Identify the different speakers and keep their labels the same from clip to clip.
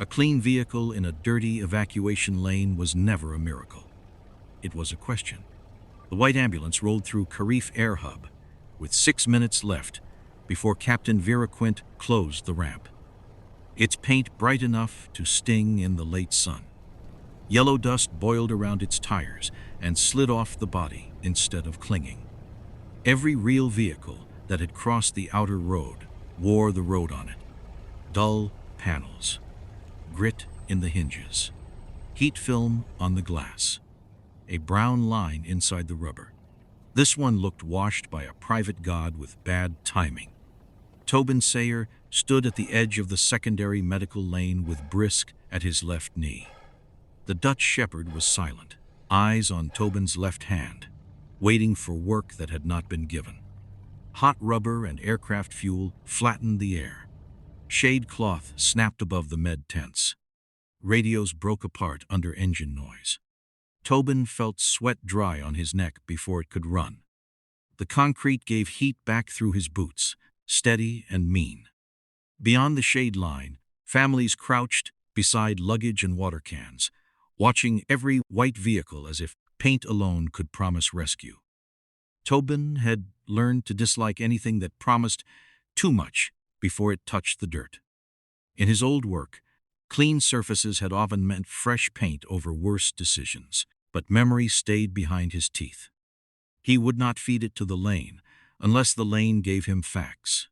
Speaker 1: clean vehicle in a dirty evacuation lane was never a miracle. It was a question. The white ambulance rolled through Carif Air Hub, with 6 minutes left before Captain Vera Quint closed the ramp. Its paint bright enough to sting in the late sun. Yellow dust boiled around its tires and slid off the body instead of clinging. Every real vehicle that had crossed the outer road wore the road on it. Dull panels, grit in the hinges, heat film on the glass, a brown line inside the rubber. This one looked washed by a private god with bad timing. Tobin Sayer stood at the edge of the secondary medical lane with Brisk at his left knee. The Dutch shepherd was silent, eyes on Tobin's left hand, waiting for work that had not been given. Hot rubber and aircraft fuel flattened the air. Shade cloth snapped above the med tents. Radios broke apart under engine noise. Tobin felt sweat dry on his neck before it could run. The concrete gave heat back through his boots, steady and mean. Beyond the shade line, families crouched beside luggage and water cans, watching every white vehicle as if paint alone could promise rescue. Tobin had learned to dislike anything that promised too much before it touched the dirt. In his old work, clean surfaces had often meant fresh paint over worse decisions, but memory stayed behind his teeth. He would not feed it to the lane unless the lane gave him facts.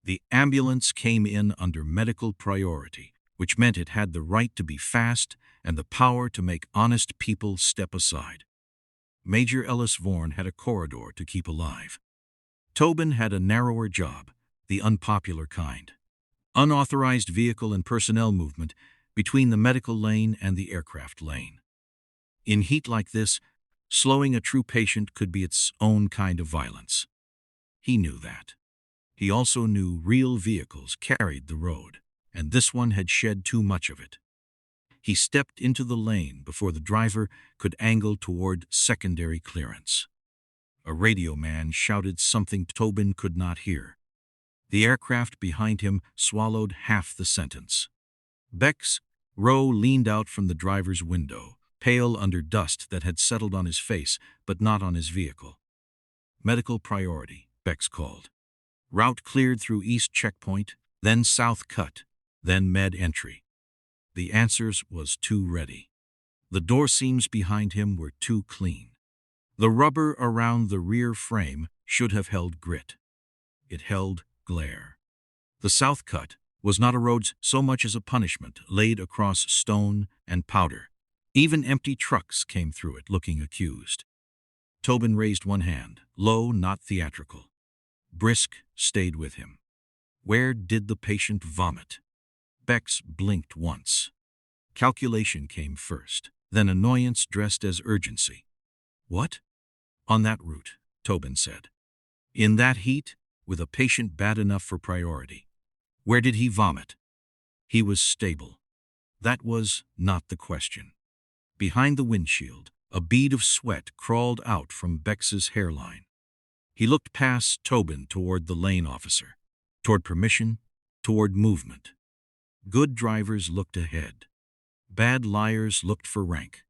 Speaker 1: The ambulance came in under medical priority, which meant it had the right to be fast and the power to make honest people step aside. Major Ellis Vaughn had a corridor to keep alive. Tobin had a narrower job, the unpopular kind. Unauthorized vehicle and personnel movement between the medical lane and the aircraft lane. In heat like this, slowing a true patient could be its own kind of violence. He knew that. He also knew real vehicles carried the road, and this one had shed too much of it. He stepped into the lane before the driver could angle toward secondary clearance. A radio man shouted something Tobin could not hear. The aircraft behind him swallowed half the sentence. Beck's Rowe leaned out from the driver's window, pale under dust that had settled on his face but not on his vehicle. Medical priority, Beck's called. Route cleared through East Checkpoint, then South Cut, then Med Entry. The answers was too ready. The door seams behind him were too clean. The rubber around the rear frame should have held grit. It held glare. The South Cut was not a road so much as a punishment laid across stone and powder. Even empty trucks came through it looking accused. Tobin raised one hand, low, not theatrical. Brisk stayed with him. Where did the patient vomit? Beck's blinked once. Calculation came first, then annoyance dressed as urgency. What? On that route, Tobin said. In that heat, with a patient bad enough for priority. Where did he vomit? He was stable. That was not the question. Behind the windshield, a bead of sweat crawled out from Beck's hairline. He looked past Tobin toward the lane officer, toward permission, toward movement. Good drivers looked ahead. Bad liars looked for rank.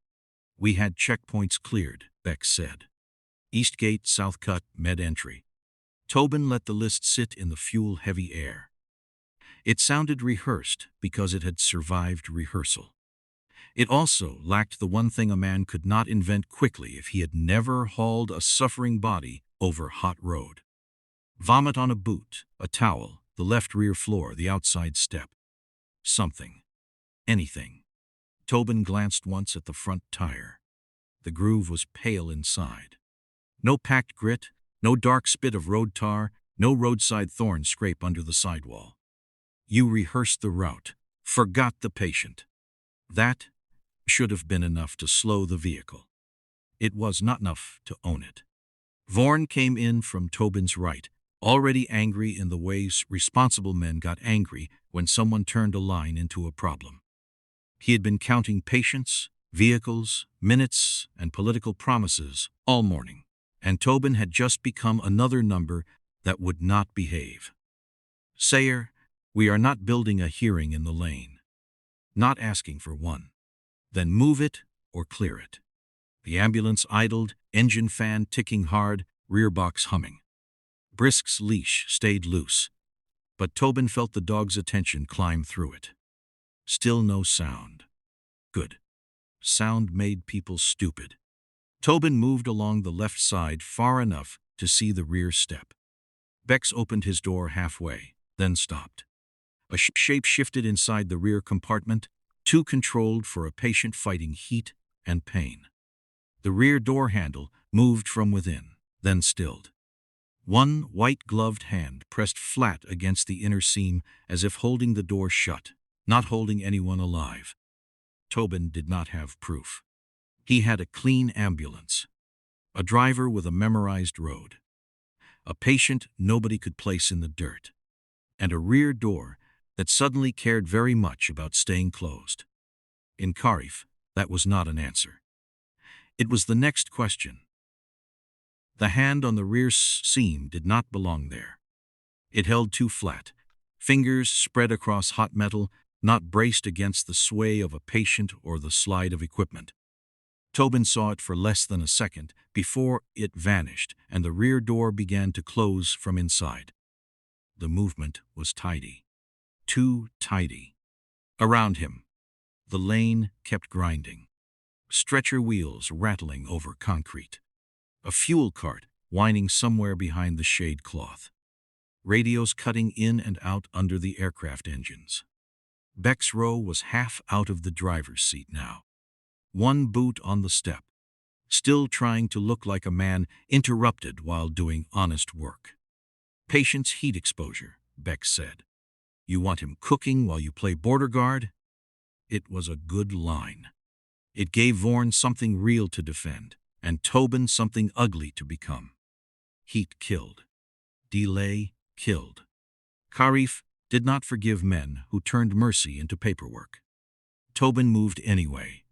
Speaker 1: We had checkpoints cleared, Beck said. East Gate, South Cut, Med Entry. Tobin let the list sit in the fuel-heavy air. It sounded rehearsed because it had survived rehearsal. It also lacked the one thing a man could not invent quickly if he had never hauled a suffering body over hot road. Vomit on a boot, a towel, the left rear floor, the outside step. Something. Anything. Tobin glanced once at the front tire. The groove was pale inside. No packed grit, no dark spit of road tar, no roadside thorn scrape under the sidewall. You rehearsed the route, forgot the patient. That should have been enough to slow the vehicle. It was not enough to own it. Vaughn came in from Tobin's right, already angry in the ways responsible men got angry when someone turned a line into a problem. He had been counting patients, vehicles, minutes, and political promises all morning, and Tobin had just become another number that would not behave. Sayer, we are not building a hearing in the lane. not asking for one. Then move it or clear it. The ambulance idled, engine fan ticking hard, rear box humming. Brisk's leash stayed loose, but Tobin felt the dog's attention climb through it. Still no sound. Good. Sound made people stupid. Tobin moved along the left side far enough to see the rear step. Bex opened his door halfway, then stopped. A shape shifted inside the rear compartment, too controlled for a patient fighting heat and pain. The rear door handle moved from within, then stilled. One white-gloved hand pressed flat against the inner seam as if holding the door shut, not holding anyone alive. Tobin did not have proof. He had a clean ambulance, a driver with a memorized road, a patient nobody could place in the dirt, and a rear door that suddenly cared very much about staying closed. In Carif, that was not an answer. It was the next question. The hand on the rear seam did not belong there. It held too flat, fingers spread across hot metal, not braced against the sway of a patient or the slide of equipment. Tobin saw it for less than a second before it vanished and the rear door began to close from inside. The movement was tidy. Too tidy. Around him, the lane kept grinding. Stretcher wheels rattling over concrete. A fuel cart whining somewhere behind the shade cloth. Radios cutting in and out under the aircraft engines. Beck's row was half out of the driver's seat now. One boot on the step, still trying to look like a man interrupted while doing honest work. Patient's heat exposure, Beck said. You want him cooking while you play border guard? It was a good line. It gave Vaughn something real to defend, and Tobin something ugly to become. Heat killed. Delay killed. Carif did not forgive men who turned mercy into paperwork. Tobin moved anyway,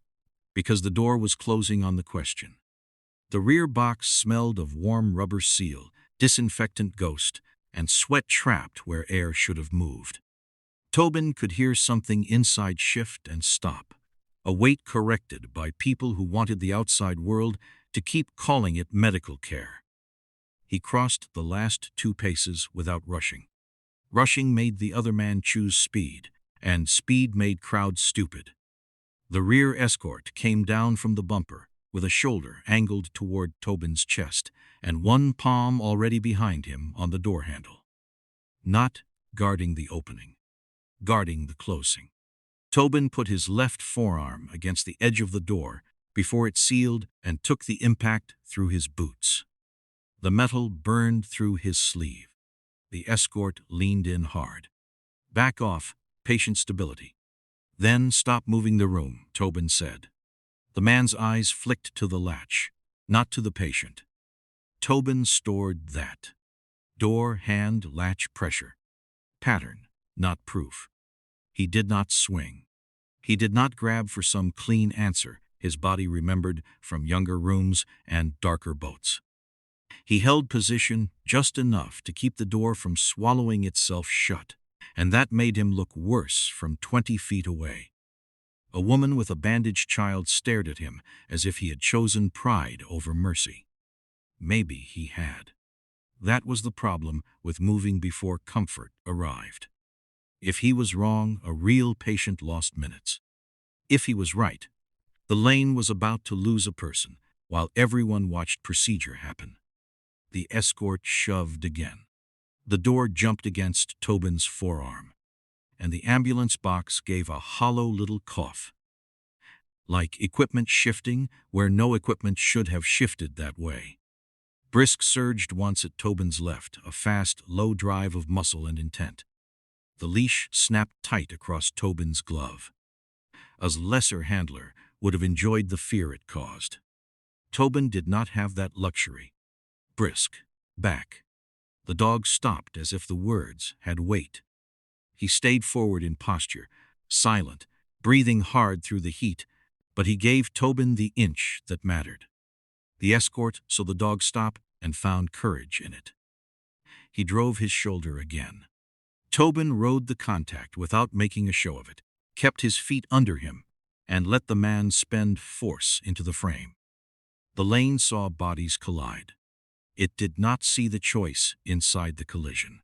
Speaker 1: because the door was closing on the question. The rear box smelled of warm rubber seal, disinfectant ghost, and sweat trapped where air should have moved. Tobin could hear something inside shift and stop, a weight corrected by people who wanted the outside world to keep calling it medical care. He crossed the last 2 paces without rushing. Rushing made the other man choose speed, and speed made crowds stupid. The rear escort came down from the bumper, with a shoulder angled toward Tobin's chest, and one palm already behind him on the door handle. Not guarding the opening, guarding the closing. Tobin put his left forearm against the edge of the door before it sealed and took the impact through his boots. The metal burned through his sleeve. The escort leaned in hard. Back off, patient stability. Then stop moving the room, Tobin said. The man's eyes flicked to the latch, not to the patient. Tobin stored that. Door hand latch pressure. Pattern, not proof. He did not swing. He did not grab for some clean answer his body remembered from younger rooms and darker boats. He held position just enough to keep the door from swallowing itself shut, and that made him look worse from 20 feet away. A woman with a bandaged child stared at him as if he had chosen pride over mercy. Maybe he had. That was the problem with moving before comfort arrived. If he was wrong, a real patient lost minutes. If he was right, the lane was about to lose a person while everyone watched procedure happen. The escort shoved again. The door jumped against Tobin's forearm, and the ambulance box gave a hollow little cough. Like equipment shifting where no equipment should have shifted that way. Brisk surged once at Tobin's left, a fast, low drive of muscle and intent. The leash snapped tight across Tobin's glove. A lesser handler would have enjoyed the fear it caused. Tobin did not have that luxury. Brisk, back. The dog stopped as if the words had weight. He stayed forward in posture, silent, breathing hard through the heat, but he gave Tobin the inch that mattered. The escort saw the dog stop and found courage in it. He drove his shoulder again. Tobin rode the contact without making a show of it, kept his feet under him, and let the man spend force into the frame. The lane saw bodies collide. It did not see the choice inside the collision.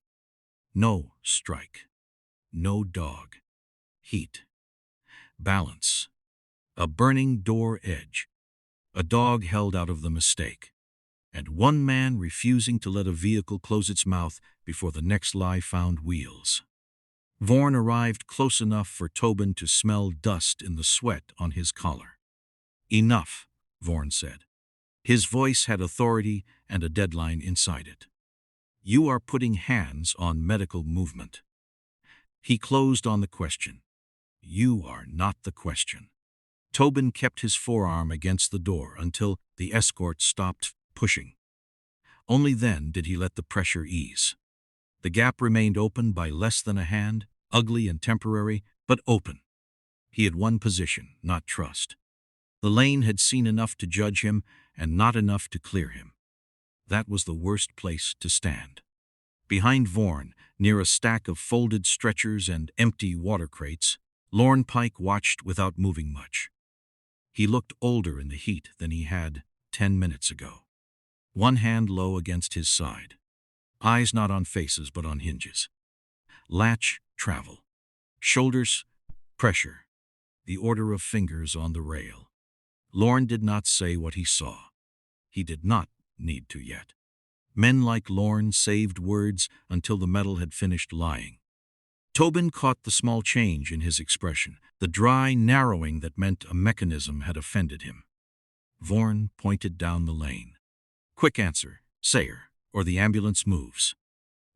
Speaker 1: No strike. No dog. Heat. Balance. A burning door edge. A dog held out of the mistake. And one man refusing to let a vehicle close its mouth before the next lie found wheels. Vaughn arrived close enough for Tobin to smell dust in the sweat on his collar. "Enough," Vaughn said. His voice had authority and a deadline inside it. "You are putting hands on medical movement." He closed on the question. "You are not the question." Tobin kept his forearm against the door until the escort stopped pushing. Only then did he let the pressure ease. The gap remained open by less than a hand, ugly and temporary, but open. He had won position, not trust. The lane had seen enough to judge him and not enough to clear him. That was the worst place to stand. Behind Vaughn, near a stack of folded stretchers and empty water crates, Lorne Pike watched without moving much. He looked older in the heat than he had 10 minutes ago. One hand low against his side. Eyes not on faces but on hinges. Latch, travel. Shoulders, pressure. The order of fingers on the rail. Lorne did not say what he saw. He did not need to yet. Men like Lorne saved words until the metal had finished lying. Tobin caught the small change in his expression, the dry narrowing that meant a mechanism had offended him. Vaughn pointed down the lane. "Quick answer, Sayer, or the ambulance moves."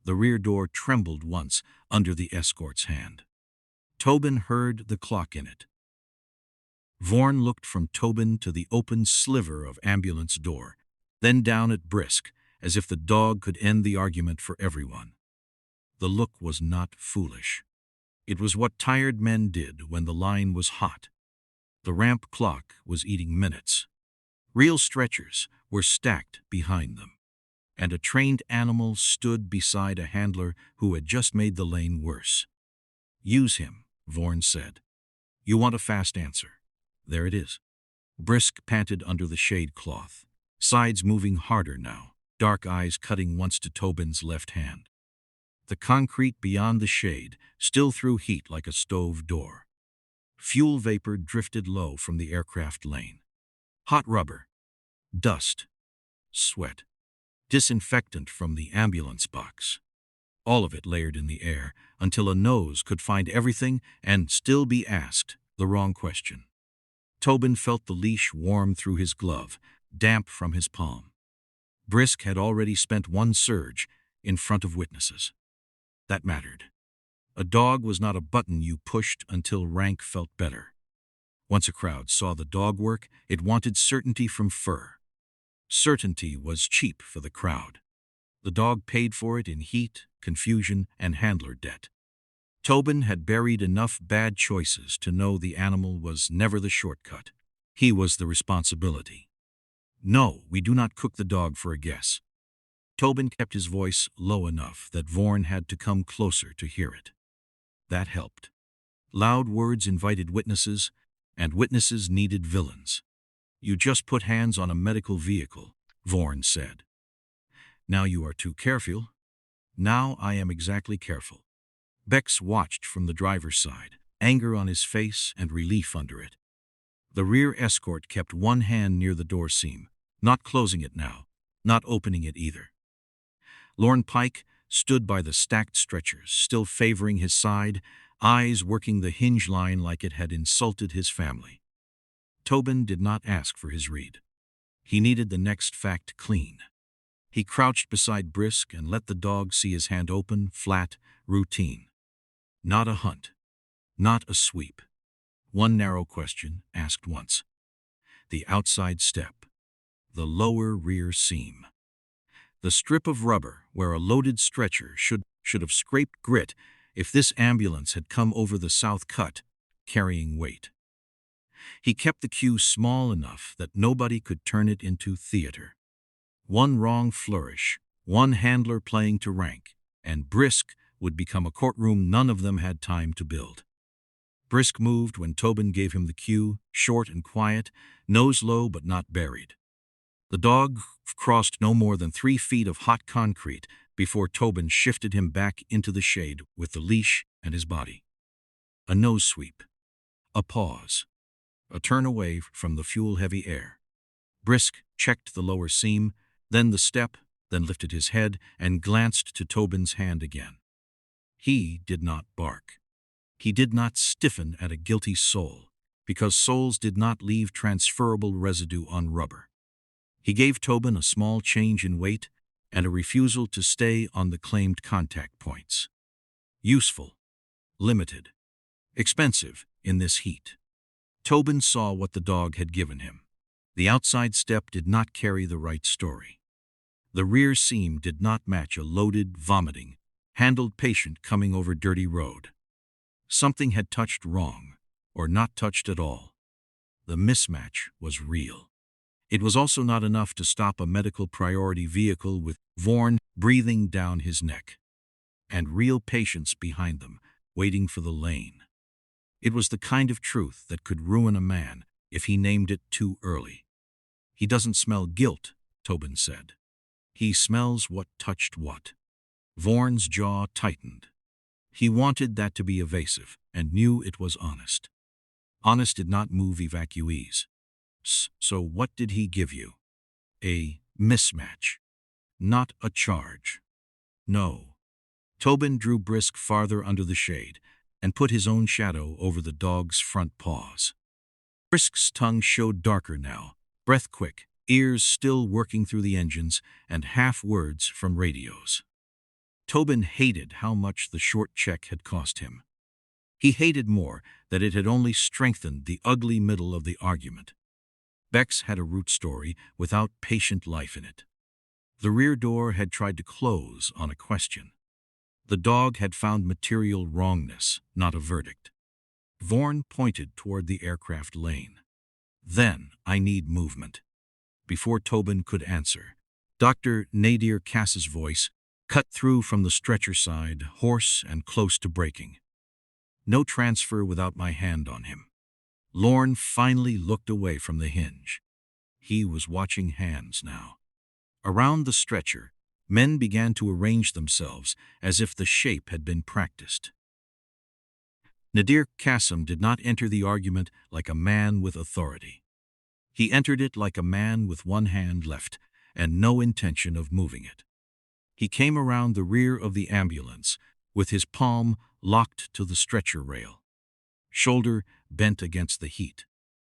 Speaker 1: The rear door trembled once under the escort's hand. Tobin heard the clock in it. Vaughn looked from Tobin to the open sliver of ambulance door, then down at Brisk, as if the dog could end the argument for everyone. The look was not foolish. It was what tired men did when the line was hot. The ramp clock was eating minutes. Real stretchers were stacked behind them, and a trained animal stood beside a handler who had just made the lane worse. "Use him," Vaughn said. "You want a fast answer. There it is." Brisk panted under the shade cloth, sides moving harder now, dark eyes cutting once to Tobin's left hand. The concrete beyond the shade still threw heat like a stove door. Fuel vapor drifted low from the aircraft lane. Hot rubber, dust, sweat, disinfectant from the ambulance box. All of it layered in the air until a nose could find everything and still be asked the wrong question. Tobin felt the leash warm through his glove, damp from his palm. Brisk had already spent one surge in front of witnesses. That mattered. A dog was not a button you pushed until rank felt better. Once a crowd saw the dog work, it wanted certainty from fur. Certainty was cheap for the crowd. The dog paid for it in heat, confusion, and handler debt. Tobin had buried enough bad choices to know the animal was never the shortcut. He was the responsibility. "No, we do not cook the dog for a guess." Tobin kept his voice low enough that Vaughn had to come closer to hear it. That helped. Loud words invited witnesses, and witnesses needed villains. "You just put hands on a medical vehicle," Vaughn said. "Now you are too careful." "Now I am exactly careful." Bex watched from the driver's side, anger on his face and relief under it. The rear escort kept one hand near the door seam, not closing it now, not opening it either. Lorne Pike stood by the stacked stretchers, still favoring his side, eyes working the hinge line like it had insulted his family. Tobin did not ask for his read. He needed the next fact clean. He crouched beside Brisk and let the dog see his hand open, flat, routine. Not a hunt. Not a sweep. One narrow question, asked once. The outside step. The lower rear seam. The strip of rubber where a loaded stretcher should have scraped grit if this ambulance had come over the south cut, carrying weight. He kept the cue small enough that nobody could turn it into theater. One wrong flourish, one handler playing to rank, and Brisk would become a courtroom none of them had time to build. Brisk moved when Tobin gave him the cue, short and quiet, nose low but not buried. The dog crossed no more than 3 feet of hot concrete before Tobin shifted him back into the shade with the leash and his body. A nose sweep. A pause. A turn away from the fuel-heavy air. Brisk checked the lower seam, then the step, then lifted his head and glanced to Tobin's hand again. He did not bark. He did not stiffen at a guilty sole, because soles did not leave transferable residue on rubber. He gave Tobin a small change in weight and a refusal to stay on the claimed contact points. Useful, limited, expensive in this heat. Tobin saw what the dog had given him. The outside step did not carry the right story. The rear seam did not match a loaded, vomiting, handled patient coming over dirty road. Something had touched wrong, or not touched at all. The mismatch was real. It was also not enough to stop a medical priority vehicle with Vaughn breathing down his neck, and real patients behind them, waiting for the lane. It was the kind of truth that could ruin a man if he named it too early. He doesn't smell guilt, Tobin said. He smells what touched what. Vaughn's jaw tightened. He wanted that to be evasive and knew it was honest. Honest did not move evacuees. So what did he give you? A mismatch. Not a charge. No. Tobin drew Brisk farther under the shade and put his own shadow over the dog's front paws. Brisk's tongue showed darker now, breath quick, ears still working through the engines, and half words from radios. Tobin hated how much the short check had cost him. He hated more that it had only strengthened the ugly middle of the argument. Beck's had a root story without patient life in it. The rear door had tried to close on a question. The dog had found material wrongness, not a verdict. Vaughn pointed toward the aircraft lane. Then I need movement. Before Tobin could answer, Dr. Nadir Cass's voice cut through from the stretcher side, hoarse and close to breaking. No transfer without my hand on him. Lorne finally looked away from the hinge. He was watching hands now. Around the stretcher, men began to arrange themselves as if the shape had been practiced. Nadir Qasim did not enter the argument like a man with authority. He entered it like a man with one hand left and no intention of moving it. He came around the rear of the ambulance with his palm locked to the stretcher rail, shoulder bent against the heat,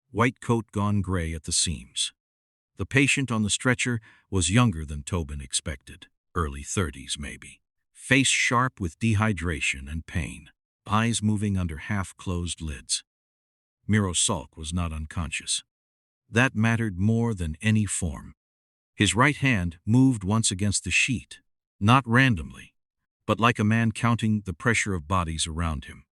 Speaker 1: white coat gone gray at the seams. The patient on the stretcher was younger than Tobin expected, early 30s maybe, face sharp with dehydration and pain, eyes moving under half-closed lids. Miro Salk was not unconscious. That mattered more than any form. His right hand moved once against the sheet, not randomly, but like a man counting the pressure of bodies around him.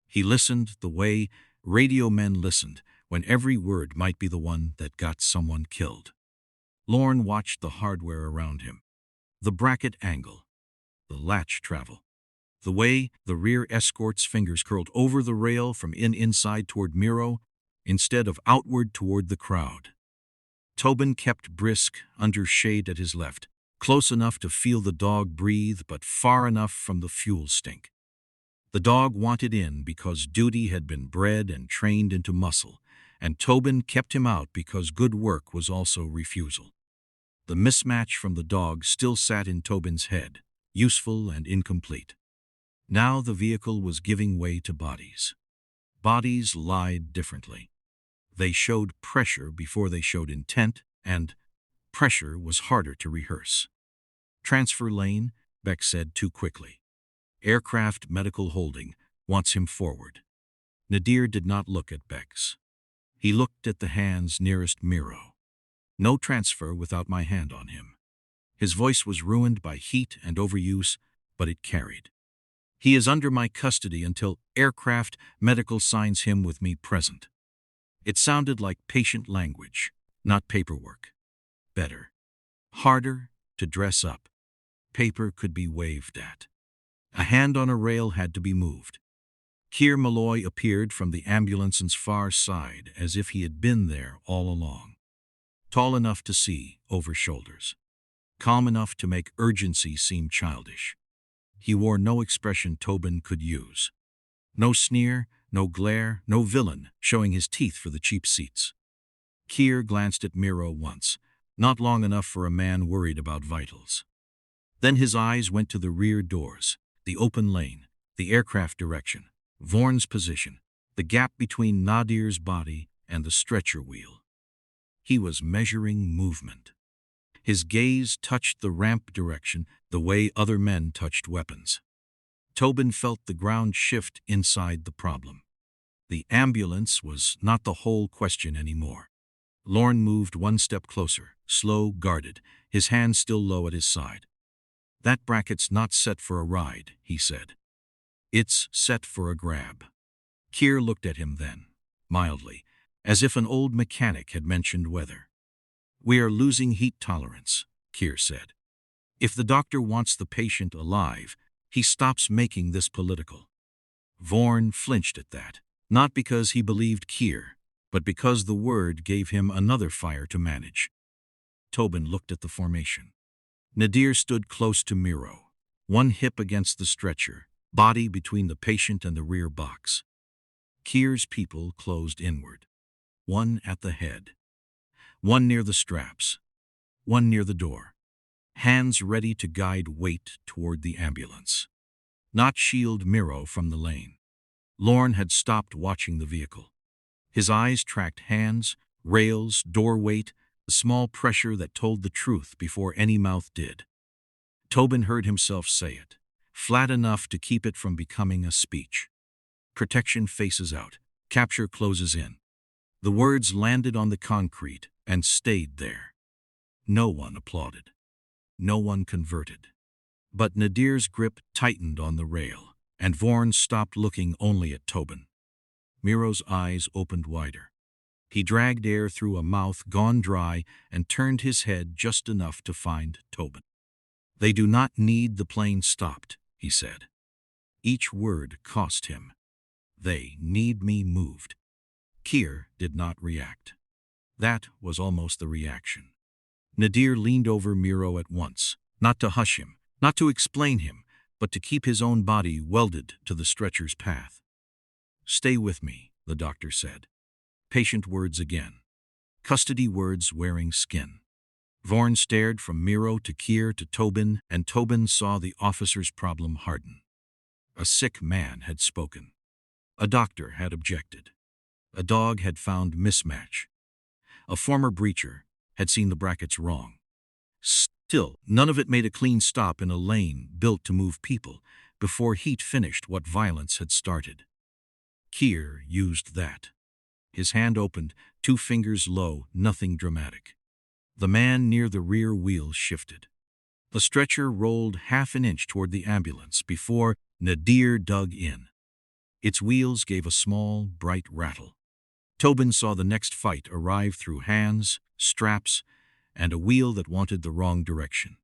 Speaker 1: He listened the way radio men listened when every word might be the one that got someone killed. Lorne watched the hardware around him, the bracket angle, the latch travel, the way the rear escort's fingers curled over the rail from inside toward Miro instead of outward toward the crowd. Tobin kept Brisk under shade at his left, close enough to feel the dog breathe but far enough from the fuel stink. The dog wanted in because duty had been bred and trained into muscle, and Tobin kept him out because good work was also refusal. The mismatch from the dog still sat in Tobin's head, useful and incomplete. Now the vehicle was giving way to bodies. Bodies lied differently. They showed pressure before they showed intent, and pressure was harder to rehearse. Transfer lane, Beck said too quickly. Aircraft medical holding wants him forward. Nadir did not look at Beck's. He looked at the hands nearest Miro. No transfer without my hand on him. His voice was ruined by heat and overuse, but it carried. He is under my custody until aircraft medical signs him with me present. It sounded like patient language, not paperwork. Better. Harder to dress up. Paper could be waved at. A hand on a rail had to be moved. Kier Malloy appeared from the ambulance's far side as if he had been there all along. Tall enough to see over shoulders. Calm enough to make urgency seem childish. He wore no expression Tobin could use. No sneer, no glare, no villain showing his teeth for the cheap seats. Kier glanced at Miro once, not long enough for a man worried about vitals. Then his eyes went to the rear doors, the open lane, the aircraft direction, Vaughn's position, the gap between Nadir's body and the stretcher wheel. He was measuring movement. His gaze touched the ramp direction the way other men touched weapons. Tobin felt the ground shift inside the problem. The ambulance was not the whole question anymore. Lorne moved one step closer, slow, guarded, his hand still low at his side. "That bracket's not set for a ride," he said. "It's set for a grab." Kier looked at him then, mildly, as if an old mechanic had mentioned weather. "We are losing heat tolerance," Kier said. "If the doctor wants the patient alive, he stops making this political." Vaughn flinched at that, not because he believed Kier, but because the word gave him another fire to manage. Tobin looked at the formation. Nadir stood close to Miro, one hip against the stretcher, body between the patient and the rear box. Kier's people closed inward, one at the head, one near the straps, one near the door, hands ready to guide weight toward the ambulance, not shield Miro from the lane. Lorne had stopped watching the vehicle. His eyes tracked hands, rails, door weight, the small pressure that told the truth before any mouth did. Tobin heard himself say it, flat enough to keep it from becoming a speech. Protection faces out, capture closes in. The words landed on the concrete and stayed there. No one applauded. No one converted. But Nadir's grip tightened on the rail, and Vaughn stopped looking only at Tobin. Miro's eyes opened wider. He dragged air through a mouth gone dry and turned his head just enough to find Tobin. "They do not need the plane stopped," he said. Each word cost him. "They need me moved." Kier did not react. That was almost the reaction. Nadir leaned over Miro at once, not to hush him, not to explain him, but to keep his own body welded to the stretcher's path. "Stay with me," the doctor said. Patient words again. Custody words wearing skin. Vaughn stared from Miro to Kier to Tobin, and Tobin saw the officer's problem harden. A sick man had spoken. A doctor had objected. A dog had found mismatch. A former breacher had seen the brackets wrong. Still, none of it made a clean stop in a lane built to move people before heat finished what violence had started. Kier used that. His hand opened, 2 fingers low, nothing dramatic. The man near the rear wheel shifted. The stretcher rolled half an inch toward the ambulance before Nadir dug in. Its wheels gave a small, bright rattle. Tobin saw the next fight arrive through hands, straps, and a wheel that wanted the wrong direction.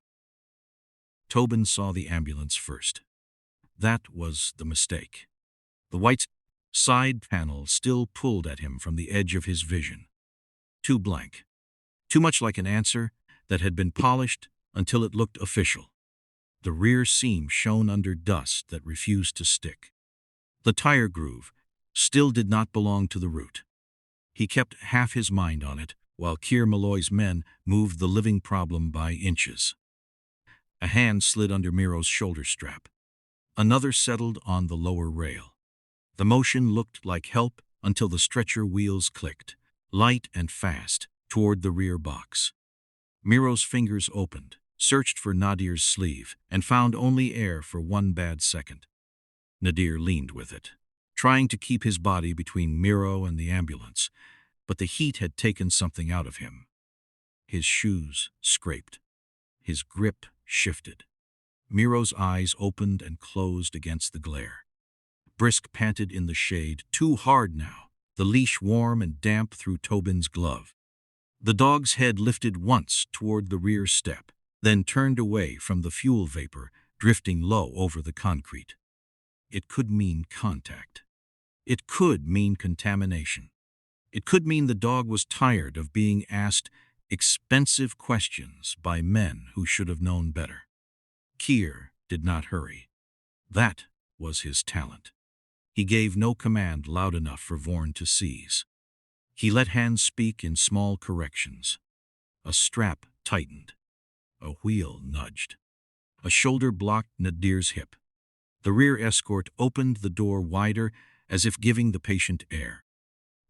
Speaker 1: Tobin saw the ambulance first. That was the mistake. The white side panel still pulled at him from the edge of his vision. Too blank. Too much like an answer that had been polished until it looked official. The rear seam shone under dust that refused to stick. The tire groove still did not belong to the route. He kept half his mind on it, while Kier Malloy's men moved the living problem by inches. A hand slid under Miro's shoulder strap. Another settled on the lower rail. The motion looked like help until the stretcher wheels clicked, light and fast, toward the rear box. Miro's fingers opened, searched for Nadir's sleeve, and found only air for one bad second. Nadir leaned with it, trying to keep his body between Miro and the ambulance, but the heat had taken something out of him. His shoes scraped. His grip shifted. Miro's eyes opened and closed against the glare. Brisk panted in the shade, too hard now, the leash warm and damp through Tobin's glove. The dog's head lifted once toward the rear step, then turned away from the fuel vapor drifting low over the concrete. It could mean contact. It could mean contamination. It could mean the dog was tired of being asked expensive questions by men who should have known better. Kier did not hurry. That was his talent. He gave no command loud enough for Vaughn to seize. He let hands speak in small corrections. A strap tightened. A wheel nudged. A shoulder blocked Nadir's hip. The rear escort opened the door wider as if giving the patient air.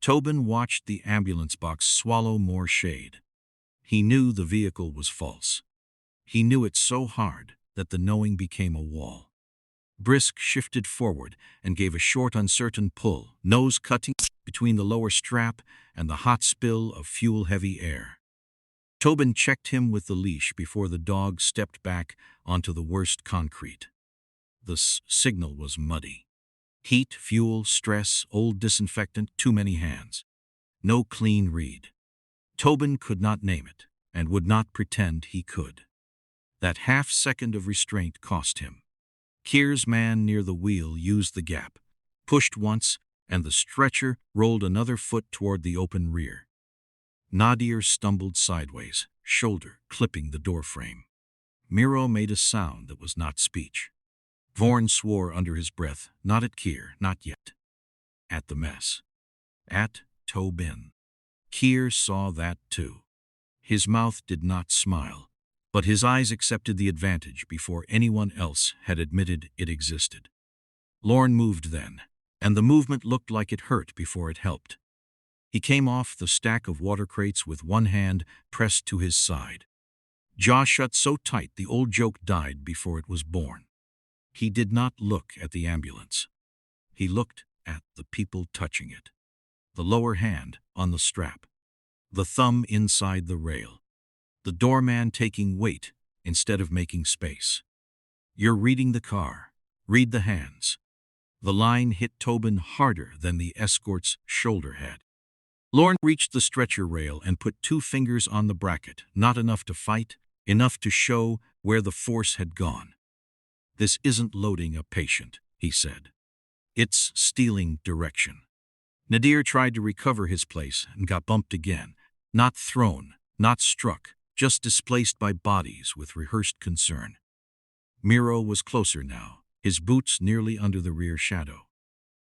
Speaker 1: Tobin watched the ambulance box swallow more shade. He knew the vehicle was false. He knew it so hard that the knowing became a wall. Brisk shifted forward and gave a short, uncertain pull, nose cutting between the lower strap and the hot spill of fuel-heavy air. Tobin checked him with the leash before the dog stepped back onto the worst concrete. The signal was muddy. Heat, fuel, stress, old disinfectant, too many hands. No clean read. Tobin could not name it, and would not pretend he could. That half-second of restraint cost him. Kier's man near the wheel used the gap, pushed once, and the stretcher rolled another foot toward the open rear. Nadir stumbled sideways, shoulder clipping the doorframe. Miro made a sound that was not speech. Vaughn swore under his breath, not at Kier, not yet. At the mess. At Tobin. Kier saw that too. His mouth did not smile, but his eyes accepted the advantage before anyone else had admitted it existed. Lorne moved then, and the movement looked like it hurt before it helped. He came off the stack of water crates with one hand pressed to his side. Jaw shut so tight the old joke died before it was born. He did not look at the ambulance. He looked at the people touching it. The lower hand on the strap. The thumb inside the rail. The doorman taking weight instead of making space. You're reading the car. Read the hands. The line hit Tobin harder than the escort's shoulder had. Lorne reached the stretcher rail and put 2 fingers on the bracket, not enough to fight, enough to show where the force had gone. This isn't loading a patient, he said. It's stealing direction. Nadir tried to recover his place and got bumped again, not thrown, not struck, just displaced by bodies with rehearsed concern. Miro was closer now, his boots nearly under the rear shadow.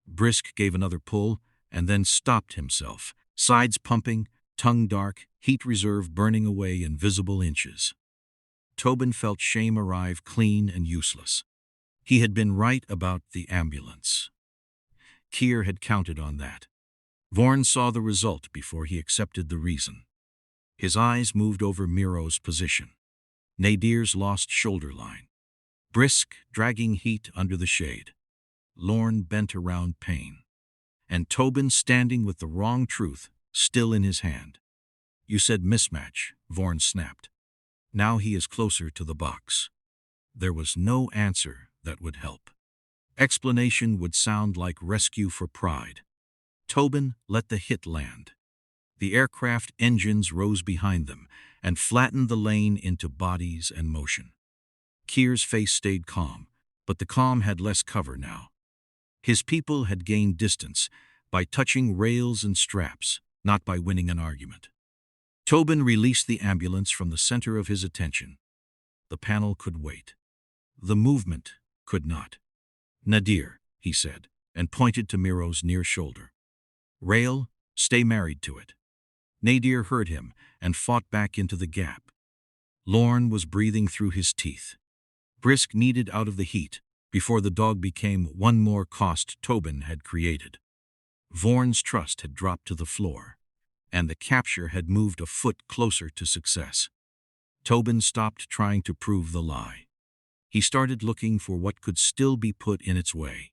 Speaker 1: Brisk gave another pull and then stopped himself, sides pumping, tongue dark, heat reserve burning away in visible inches. Tobin felt shame arrive clean and useless. He had been right about the ambulance. Kier had counted on that. Vaughn saw the result before he accepted the reason. His eyes moved over Miro's position. Nadir's lost shoulder line. Brisk, dragging heat under the shade. Lorne bent around pain. And Tobin standing with the wrong truth still in his hand. You said mismatch, Vaughn snapped. Now he is closer to the box. There was no answer that would help. Explanation would sound like rescue for pride. Tobin let the hit land. The aircraft engines rose behind them and flattened the lane into bodies and motion. Kier's face stayed calm, but the calm had less cover now. His people had gained distance by touching rails and straps, not by winning an argument. Tobin released the ambulance from the center of his attention. The panel could wait. The movement could not. Nadir, he said, and pointed to Miro's near shoulder. Rail, stay married to it. Nadir heard him and fought back into the gap. Lorne was breathing through his teeth. Brisk needed out of the heat before the dog became one more cost Tobin had created. Vaughn's trust had dropped to the floor, and the capture had moved a foot closer to success. Tobin stopped trying to prove the lie. He started looking for what could still be put in its way.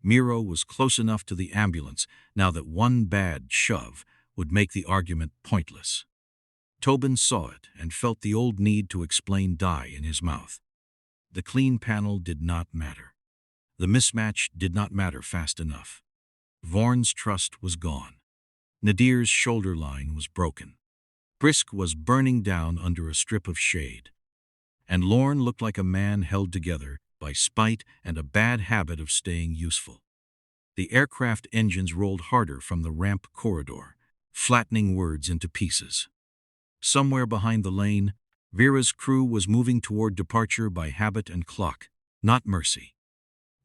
Speaker 1: Miro was close enough to the ambulance now that one bad shove would make the argument pointless. Tobin saw it and felt the old need to explain die in his mouth. The clean panel did not matter. The mismatch did not matter fast enough. Vaughn's trust was gone. Nadir's shoulder line was broken. Brisk was burning down under a strip of shade. And Lorne looked like a man held together by spite and a bad habit of staying useful. The aircraft engines rolled harder from the ramp corridor, flattening words into pieces. Somewhere behind the lane, Vera's crew was moving toward departure by habit and clock, not mercy.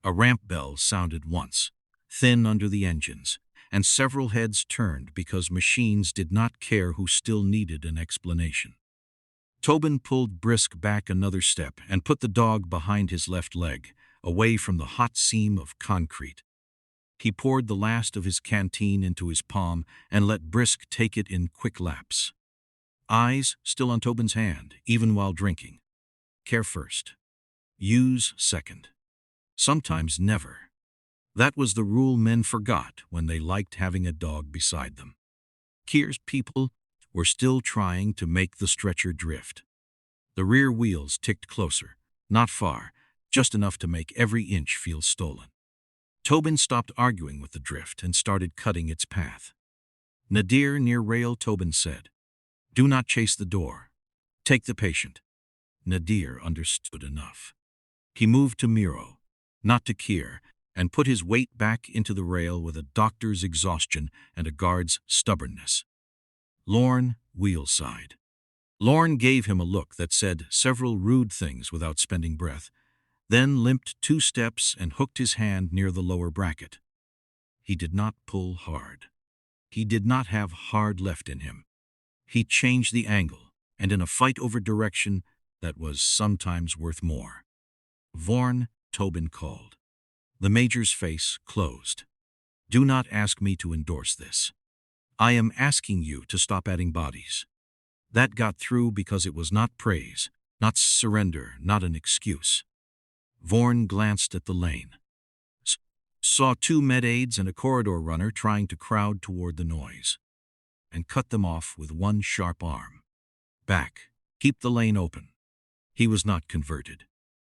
Speaker 1: A ramp bell sounded once, thin under the engines, and several heads turned because machines did not care who still needed an explanation. Tobin pulled Brisk back another step and put the dog behind his left leg, away from the hot seam of concrete. He poured the last of his canteen into his palm and let Brisk take it in quick laps. Eyes still on Tobin's hand, even while drinking. Care first. Use second. Sometimes never. That was the rule men forgot when they liked having a dog beside them. Kier's people were still trying to make the stretcher drift. The rear wheels ticked closer, not far, just enough to make every inch feel stolen. Tobin stopped arguing with the drift and started cutting its path. Nadir near rail, Tobin said. Do not chase the door. Take the patient. Nadir understood enough. He moved to Miro, not to Kier, and put his weight back into the rail with a doctor's exhaustion and a guard's stubbornness. Lorne wheel-side. Lorne gave him a look that said several rude things without spending breath, then limped 2 steps and hooked his hand near the lower bracket. He did not pull hard. He did not have hard left in him. He changed the angle, and in a fight over direction that was sometimes worth more. Vaughn, Tobin called. The Major's face closed. Do not ask me to endorse this. I am asking you to stop adding bodies. That got through because it was not praise, not surrender, not an excuse. Vaughn glanced at the lane. Saw 2 med-aides and a corridor runner trying to crowd toward the noise, and cut them off with one sharp arm. Back. Keep the lane open. He was not converted.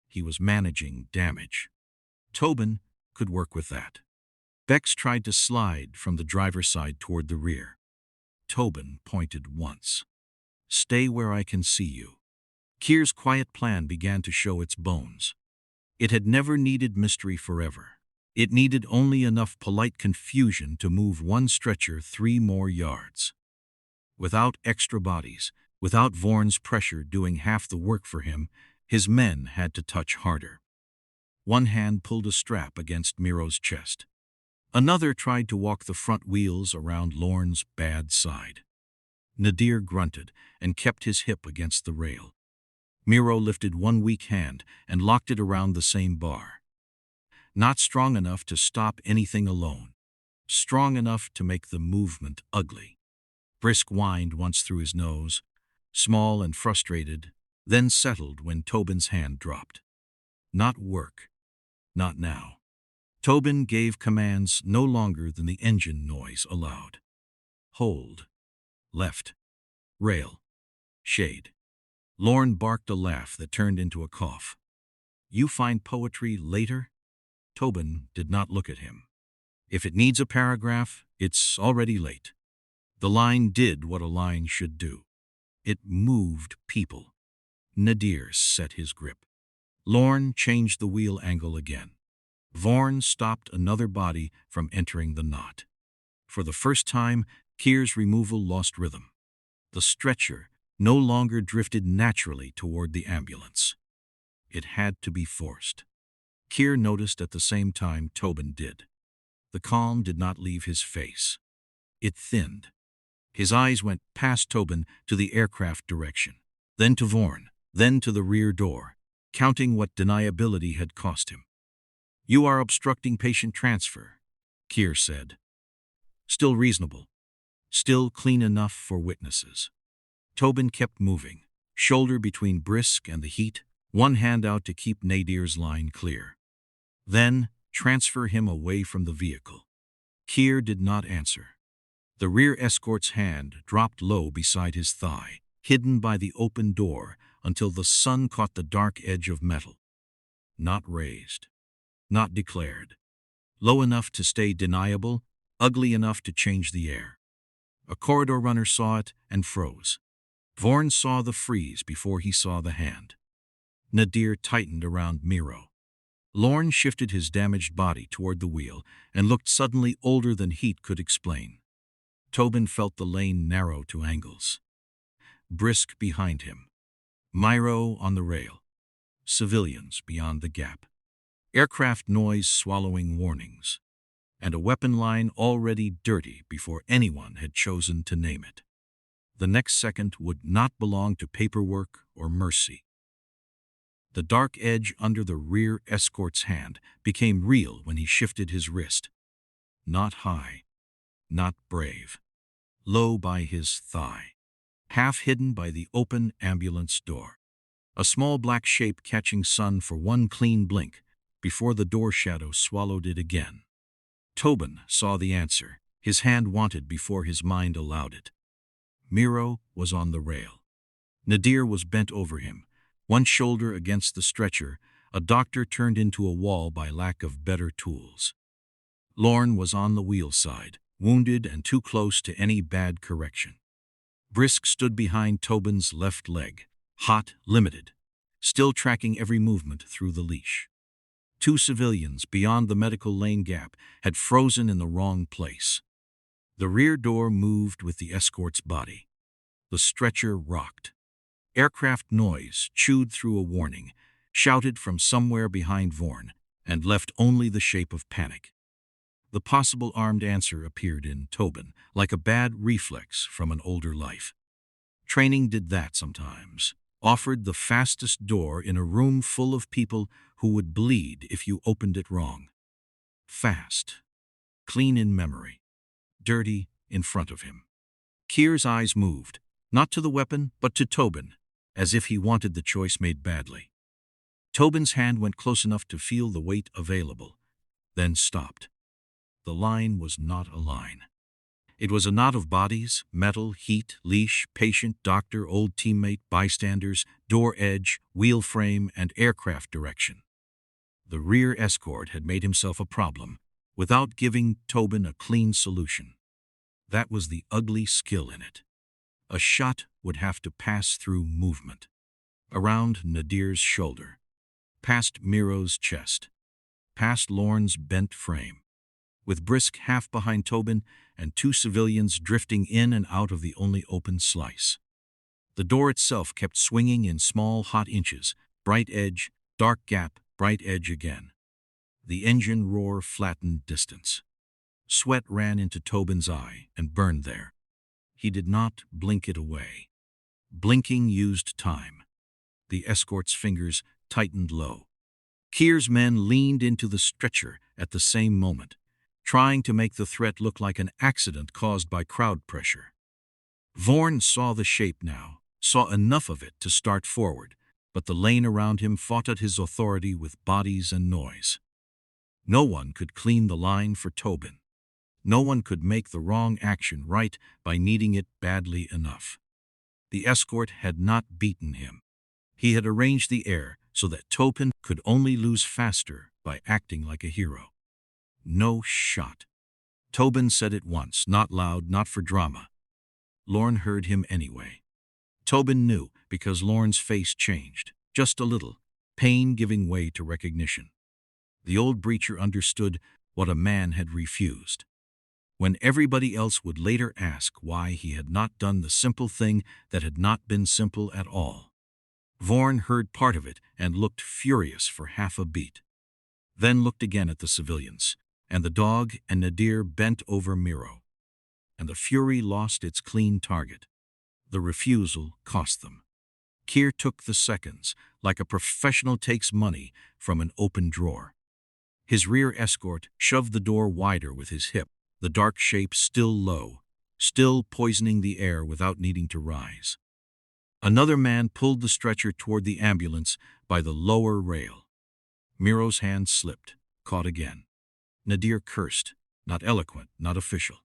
Speaker 1: He was managing damage. Tobin could work with that. Bex tried to slide from the driver's side toward the rear. Tobin pointed once. Stay where I can see you. Kier's quiet plan began to show its bones. It had never needed mystery forever. It needed only enough polite confusion to move one stretcher 3 more yards. Without extra bodies, without Vaughn's pressure doing half the work for him, his men had to touch harder. One hand pulled a strap against Miro's chest. Another tried to walk the front wheels around Lorne's bad side. Nadir grunted and kept his hip against the rail. Miro lifted one weak hand and locked it around the same bar. Not strong enough to stop anything alone. Strong enough to make the movement ugly. Brisk whined once through his nose, small and frustrated, then settled when Tobin's hand dropped. Not work. Not now. Tobin gave commands no longer than the engine noise allowed. Hold. Left. Rail. Shade. Lorne barked a laugh that turned into a cough. You find poetry later? Tobin did not look at him. If it needs a paragraph, it's already late. The line did what a line should do. It moved people. Nadir set his grip. Lorne changed the wheel angle again. Vaughn stopped another body from entering the knot. For the first time, Kier's removal lost rhythm. The stretcher no longer drifted naturally toward the ambulance. It had to be forced. Kier noticed at the same time Tobin did. The calm did not leave his face. It thinned. His eyes went past Tobin to the aircraft direction, then to Vaughn, then to the rear door, counting what deniability had cost him. You are obstructing patient transfer, Kier said. Still reasonable. Still clean enough for witnesses. Tobin kept moving, shoulder between Brisk and the heat, one hand out to keep Nadir's line clear. Then transfer him away from the vehicle. Kier did not answer. The rear escort's hand dropped low beside his thigh, hidden by the open door until the sun caught the dark edge of metal. Not raised. Not declared. Low enough to stay deniable, ugly enough to change the air. A corridor runner saw it and froze. Vaughn saw the freeze before he saw the hand. Nadir tightened around Miro. Lorne shifted his damaged body toward the wheel and looked suddenly older than heat could explain. Tobin felt the lane narrow to angles. Brisk behind him. Miro on the rail. Civilians beyond the gap. Aircraft noise swallowing warnings. And a weapon line already dirty before anyone had chosen to name it. The next second would not belong to paperwork or mercy. The dark edge under the rear escort's hand became real when he shifted his wrist. Not high, not brave. Low by his thigh, half hidden by the open ambulance door. A small black shape catching sun for one clean blink before the door shadow swallowed it again. Tobin saw the answer, his hand wanted before his mind allowed it. Miro was on the rail. Nadir was bent over him, one shoulder against the stretcher, a doctor turned into a wall by lack of better tools. Lorne was on the wheel side, wounded and too close to any bad correction. Brisk stood behind Tobin's left leg, hot, limited, still tracking every movement through the leash. Two civilians beyond the medical lane gap had frozen in the wrong place. The rear door moved with the escort's body. The stretcher rocked. Aircraft noise chewed through a warning, shouted from somewhere behind Vaughn, and left only the shape of panic. The possible armed answer appeared in Tobin, like a bad reflex from an older life. Training did that sometimes, offered the fastest door in a room full of people who would bleed if you opened it wrong. Fast, clean in memory, dirty in front of him. Kier's eyes moved, not to the weapon, but to Tobin, as if he wanted the choice made badly. Tobin's hand went close enough to feel the weight available, then stopped. The line was not a line. It was a knot of bodies, metal, heat, leash, patient, doctor, old teammate, bystanders, door edge, wheel frame, and aircraft direction. The rear escort had made himself a problem, without giving Tobin a clean solution. That was the ugly skill in it. A shot would have to pass through movement. Around Nadir's shoulder. Past Miro's chest. Past Lorne's bent frame. With Brisk half behind Tobin and two civilians drifting in and out of the only open slice. The door itself kept swinging in small hot inches, bright edge, dark gap, bright edge again. The engine roar flattened distance. Sweat ran into Tobin's eye and burned there. He did not blink it away. Blinking used time. The escort's fingers tightened low. Kier's men leaned into the stretcher at the same moment, trying to make the threat look like an accident caused by crowd pressure. Vaughn saw the shape now, saw enough of it to start forward, but the lane around him fought at his authority with bodies and noise. No one could clean the line for Tobin. No one could make the wrong action right by needing it badly enough. The escort had not beaten him. He had arranged the air so that Tobin could only lose faster by acting like a hero. No shot. Tobin said it once, not loud, not for drama. Lorne heard him anyway. Tobin knew because Lorne's face changed, just a little, pain giving way to recognition. The old breacher understood what a man had refused. When everybody else would later ask why he had not done the simple thing that had not been simple at all. Vaughn heard part of it and looked furious for half a beat. Then looked again at the civilians, and the dog and Nadir bent over Miro. And the fury lost its clean target. The refusal cost them. Kier took the seconds, like a professional takes money from an open drawer. His rear escort shoved the door wider with his hip, the dark shape still low, still poisoning the air without needing to rise. Another man pulled the stretcher toward the ambulance by the lower rail. Miro's hand slipped, caught again. Nadir cursed, not eloquent, not official.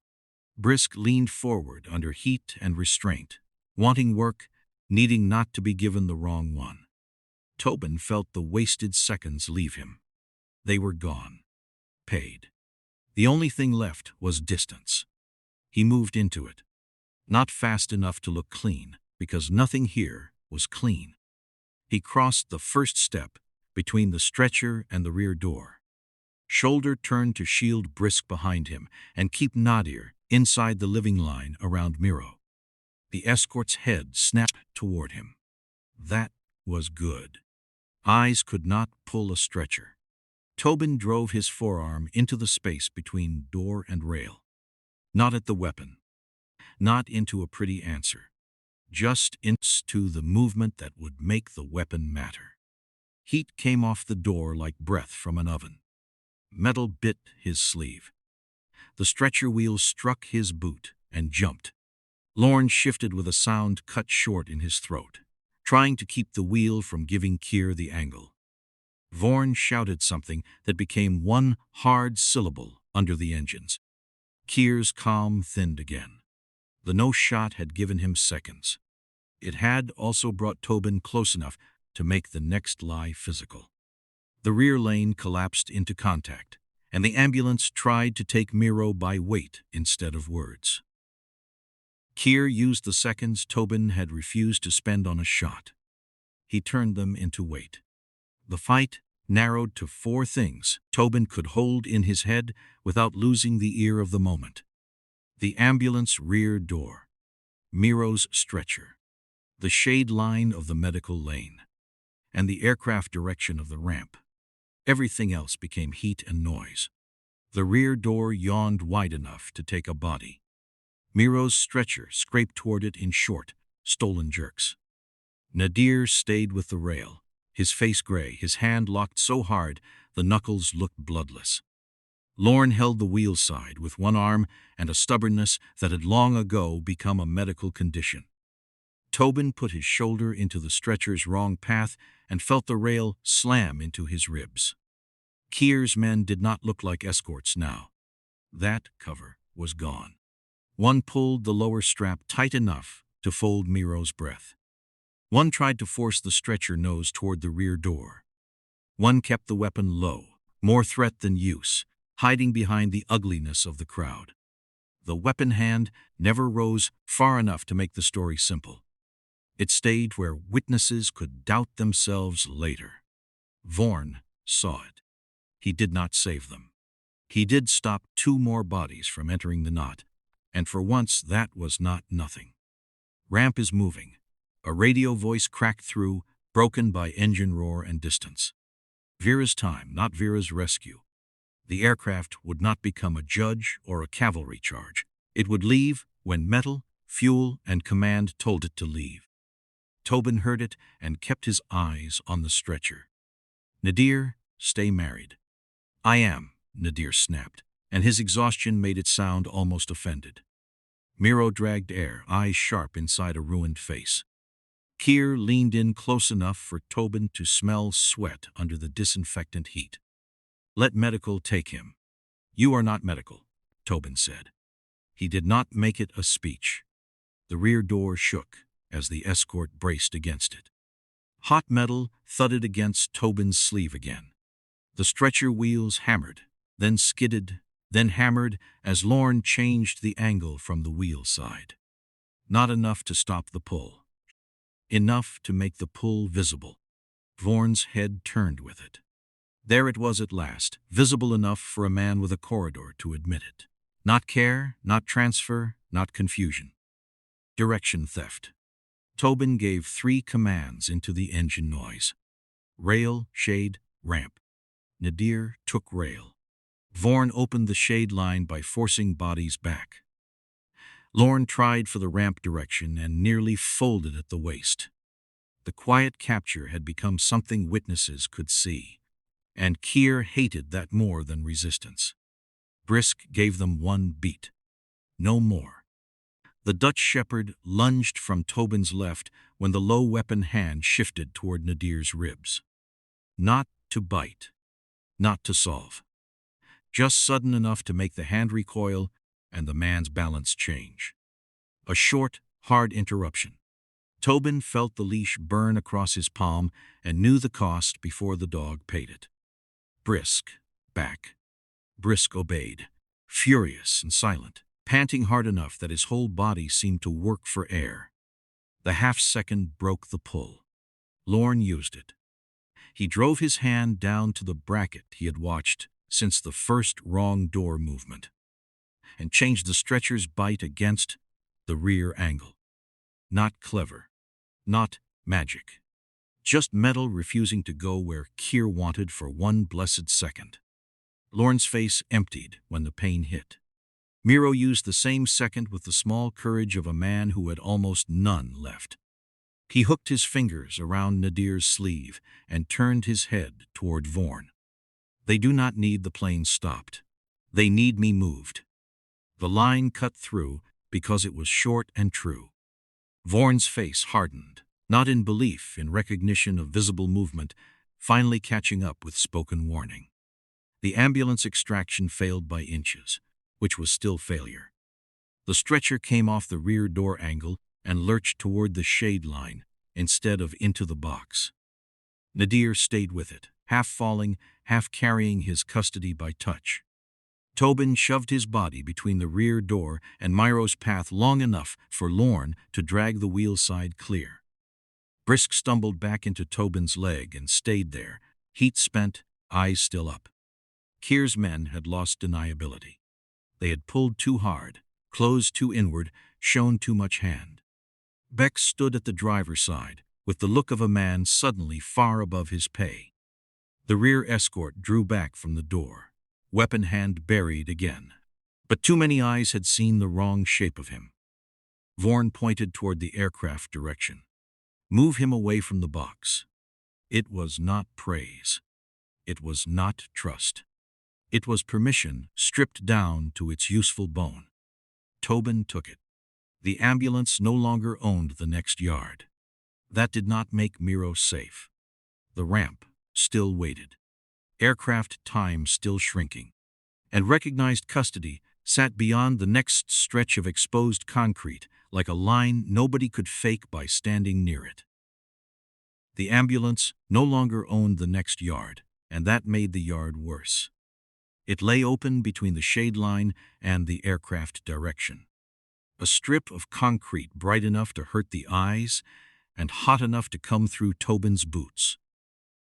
Speaker 1: Brisk leaned forward under heat and restraint, wanting work, needing not to be given the wrong one. Tobin felt the wasted seconds leave him. They were gone. Paid. The only thing left was distance. He moved into it. Not fast enough to look clean, because nothing here was clean. He crossed the first step, between the stretcher and the rear door. Shoulder turned to shield Brisk behind him and keep Nadir inside the living line around Miro. The escort's head snapped toward him. That was good. Eyes could not pull a stretcher. Tobin drove his forearm into the space between door and rail. Not at the weapon. Not into a pretty answer. Just into the movement that would make the weapon matter. Heat came off the door like breath from an oven. Metal bit his sleeve. The stretcher wheel struck his boot and jumped. Lorne shifted with a sound cut short in his throat, trying to keep the wheel from giving Kier the angle. Vaughn shouted something that became one hard syllable under the engines. Kier's calm thinned again. The no shot had given him seconds. It had also brought Tobin close enough to make the next lie physical. The rear lane collapsed into contact, and the ambulance tried to take Miro by weight instead of words. Kier used the seconds Tobin had refused to spend on a shot. He turned them into weight. The fight narrowed to 4 things Tobin could hold in his head without losing the ear of the moment. The ambulance rear door, Miro's stretcher, the shade line of the medical lane, and the aircraft direction of the ramp. Everything else became heat and noise. The rear door yawned wide enough to take a body. Miro's stretcher scraped toward it in short, stolen jerks. Nadir stayed with the rail, his face gray, his hand locked so hard the knuckles looked bloodless. Lorne held the wheel side with one arm and a stubbornness that had long ago become a medical condition. Tobin put his shoulder into the stretcher's wrong path and felt the rail slam into his ribs. Kier's men did not look like escorts now. That cover was gone. One pulled the lower strap tight enough to fold Miro's breath. One tried to force the stretcher nose toward the rear door. One kept the weapon low, more threat than use, hiding behind the ugliness of the crowd. The weapon hand never rose far enough to make the story simple. It stayed where witnesses could doubt themselves later. Vaughn saw it. He did not save them. He did stop 2 more bodies from entering the knot, and for once that was not nothing. Ramp is moving. A radio voice cracked through, broken by engine roar and distance. Vera's time, not Vera's rescue. The aircraft would not become a judge or a cavalry charge. It would leave when metal, fuel, and command told it to leave. Tobin heard it and kept his eyes on the stretcher. Nadir, stay married. I am, Nadir snapped, and his exhaustion made it sound almost offended. Miro dragged air, eyes sharp inside a ruined face. Kier leaned in close enough for Tobin to smell sweat under the disinfectant heat. Let medical take him. You are not medical, Tobin said. He did not make it a speech. The rear door shook as the escort braced against it. Hot metal thudded against Tobin's sleeve again. The stretcher wheels hammered, then skidded, then hammered as Lorne changed the angle from the wheel side. Not enough to stop the pull. Enough to make the pull visible. Vaughn's head turned with it. There it was at last, visible enough for a man with a corridor to admit it. Not care, not transfer, not confusion. Direction theft. Tobin gave 3 commands into the engine noise. Rail, shade, ramp. Nadir took rail. Vaughn opened the shade line by forcing bodies back. Lorne tried for the ramp direction and nearly folded at the waist. The quiet capture had become something witnesses could see, and Kier hated that more than resistance. Brisk gave them 1 beat. No more. The Dutch shepherd lunged from Tobin's left when the low weapon hand shifted toward Nadir's ribs. Not to bite. Not to solve. Just sudden enough to make the hand recoil and the man's balance change. A short, hard interruption. Tobin felt the leash burn across his palm and knew the cost before the dog paid it. Brisk, back. Brisk obeyed, furious and silent, panting hard enough that his whole body seemed to work for air. The half-second broke the pull. Lorne used it. He drove his hand down to the bracket he had watched since the first wrong door movement and changed the stretcher's bite against the rear angle. Not clever. Not magic. Just metal refusing to go where Kier wanted for one blessed second. Lorne's face emptied when the pain hit. Miro used the same second with the small courage of a man who had almost none left. He hooked his fingers around Nadir's sleeve and turned his head toward Vaughn. They do not need the plane stopped. They need me moved. The line cut through because it was short and true. Vaughn's face hardened, not in belief, in recognition of visible movement, finally catching up with spoken warning. The ambulance extraction failed by inches, which was still failure. The stretcher came off the rear door angle and lurched toward the shade line instead of into the box. Nadir stayed with it, half falling, half carrying his custody by touch. Tobin shoved his body between the rear door and Miro's path long enough for Lorne to drag the wheel side clear. Brisk stumbled back into Tobin's leg and stayed there, heat spent, eyes still up. Kier's men had lost deniability. They had pulled too hard, closed too inward, shown too much hand. Beck stood at the driver's side, with the look of a man suddenly far above his pay. The rear escort drew back from the door, weapon hand buried again. But too many eyes had seen the wrong shape of him. Vaughn pointed toward the aircraft direction. Move him away from the box. It was not praise. It was not trust. It was permission stripped down to its useful bone. Tobin took it. The ambulance no longer owned the next yard. That did not make Miro safe. The ramp still waited. Aircraft time still shrinking. And recognized custody sat beyond the next stretch of exposed concrete like a line nobody could fake by standing near it. The ambulance no longer owned the next yard, and that made the yard worse. It lay open between the shade line and the aircraft direction. A strip of concrete bright enough to hurt the eyes and hot enough to come through Tobin's boots.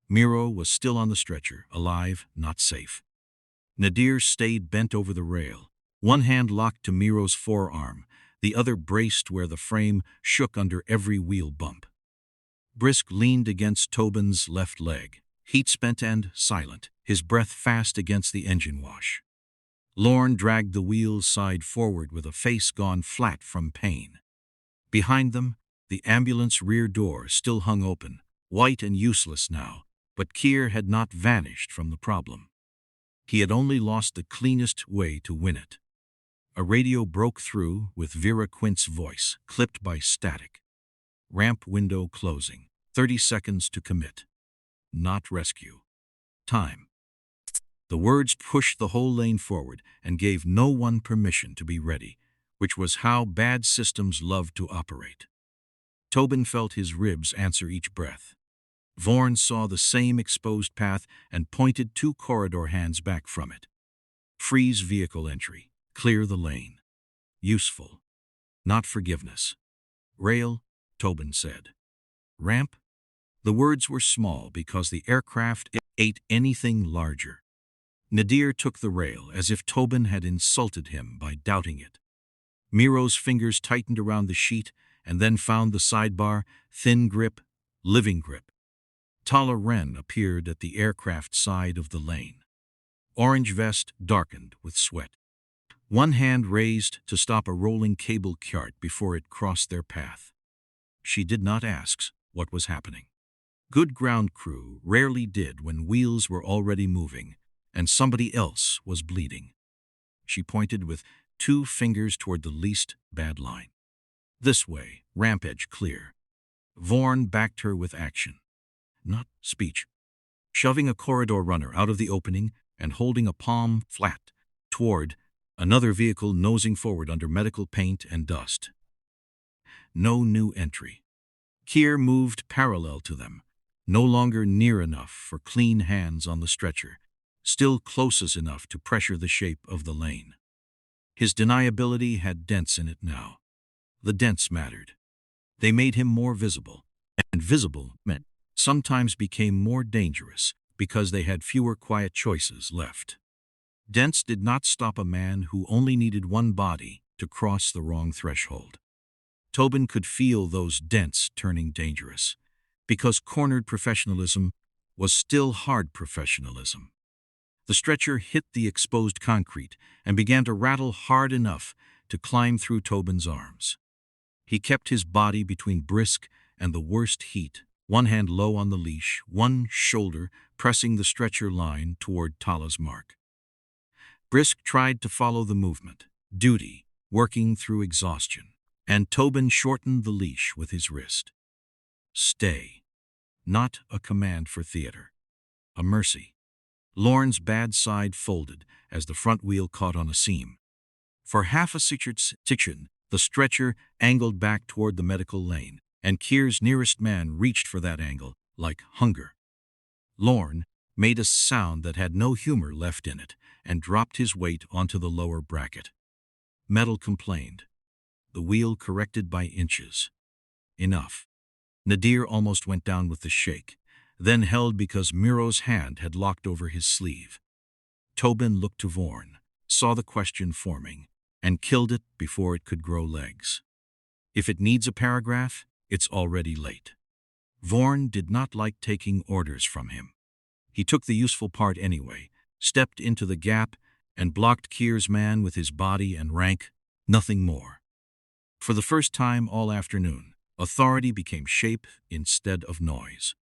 Speaker 1: Miro was still on the stretcher, alive, not safe. Nadir stayed bent over the rail, one hand locked to Miro's forearm, the other braced where the frame shook under every wheel bump. Brisk leaned against Tobin's left leg, heat-spent and silent, his breath fast against the engine wash. Lorne dragged the wheels side forward with a face gone flat from pain. Behind them, the ambulance rear door still hung open, white and useless now, but Kier had not vanished from the problem. He had only lost the cleanest way to win it. A radio broke through with Vera Quint's voice, clipped by static. Ramp window closing. 30 seconds to commit. Not rescue. Time. The words pushed the whole lane forward and gave no one permission to be ready, which was how bad systems loved to operate. Tobin felt his ribs answer each breath. Vaughn saw the same exposed path and pointed 2 corridor hands back from it. Freeze vehicle entry. Clear the lane. Useful. Not forgiveness. Rail, Tobin said. Ramp? The words were small because the aircraft ate anything larger. Nadir took the rail as if Tobin had insulted him by doubting it. Miro's fingers tightened around the sheet and then found the sidebar, thin grip, living grip. Tala Wren appeared at the aircraft side of the lane. Orange vest darkened with sweat. One hand raised to stop a rolling cable cart before it crossed their path. She did not ask what was happening. Good ground crew rarely did when wheels were already moving and somebody else was bleeding. She pointed with 2 fingers toward the least bad line. This way, ramp edge clear. Vaughn backed her with action, not speech. Shoving a corridor runner out of the opening and holding a palm flat toward another vehicle nosing forward under medical paint and dust. No new entry. Kier moved parallel to them, no longer near enough for clean hands on the stretcher, still closest enough to pressure the shape of the lane. His deniability had dents in it now. The dents mattered. They made him more visible, and visible meant sometimes became more dangerous because they had fewer quiet choices left. Dents did not stop a man who only needed one body to cross the wrong threshold. Tobin could feel those dents turning dangerous, because cornered professionalism was still hard professionalism. The stretcher hit the exposed concrete and began to rattle hard enough to climb through Tobin's arms. He kept his body between Brisk and the worst heat, one hand low on the leash, one shoulder pressing the stretcher line toward Tala's mark. Brisk tried to follow the movement, duty, working through exhaustion, and Tobin shortened the leash with his wrist. Stay. Not a command for theater. A mercy. Lorne's bad side folded as the front wheel caught on a seam. For half a section, the stretcher angled back toward the medical lane, and Kier's nearest man reached for that angle, like hunger. Lorne made a sound that had no humor left in it and dropped his weight onto the lower bracket. Metal complained. The wheel corrected by inches. Enough. Nadir almost went down with the shake, then held because Miro's hand had locked over his sleeve. Tobin looked to Vaughn, saw the question forming, and killed it before it could grow legs. If it needs a paragraph, it's already late. Vaughn did not like taking orders from him. He took the useful part anyway, stepped into the gap, and blocked Kier's man with his body and rank, nothing more. For the first time all afternoon, authority became shape instead of noise.